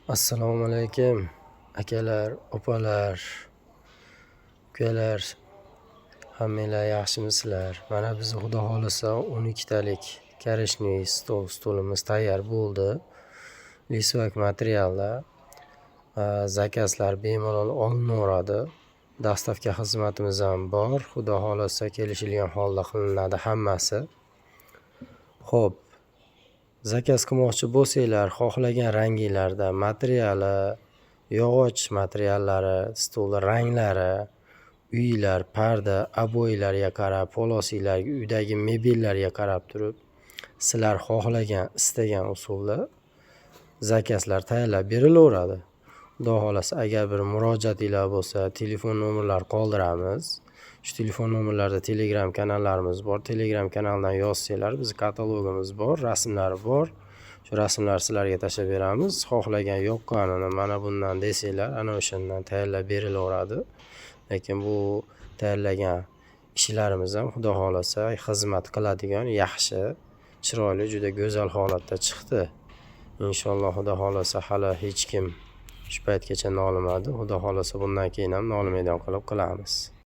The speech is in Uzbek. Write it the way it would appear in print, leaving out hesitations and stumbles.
Assalomu alaykum akalar, opalar, ukalar, hammanglar yaxshimisizlar? Mana biz xudo xolisa 12 talik karishniy stolimiz tayyor bo'ldi. Lisvak materialda zakazlar bemalol olinaveradi. Dastavka xizmatimiz ham bor. Xudo xolisa kelishilgan holda qilinadi hammasi. Xo'p, zakaz qilmoqchi bo'lsanglar, xohlagan ranginglarda materiali, yog'och materiallari, stol ranglari, uylar, parda, aboylarga qarab, polosiylarga, uydagi mebellarga qarab turib, sizlar xohlagan, istagan usulda zakazlar tayyorlab berilaveradi. Xudo xolasa agar bir murojaatinglar bo'lsa, telefon nomerlar qoldiramiz. Shu telefon nomerlarda Telegram kanallarimiz bor. Telegram kanaldan yozsanglar, biz katalogimiz bor, rasmlari bor. Shu rasmlarni sizlarga tashlab beramiz. Xohlagan yoqqanini mana bundan desanglar, ana o'shandan tayyorlab berilaveradi. Lekin bu tayyorlagan ishlarimiz ham xudo xolasa xizmat qiladigan, yaxshi, chiroyli, juda go'zal holatda chiqdi. Inshaalloh xudo xolasa hali hech kim shu paytgacha nolimadi. Xudo xolasa bundan keyin ham nolimaydigan qilib qilamiz.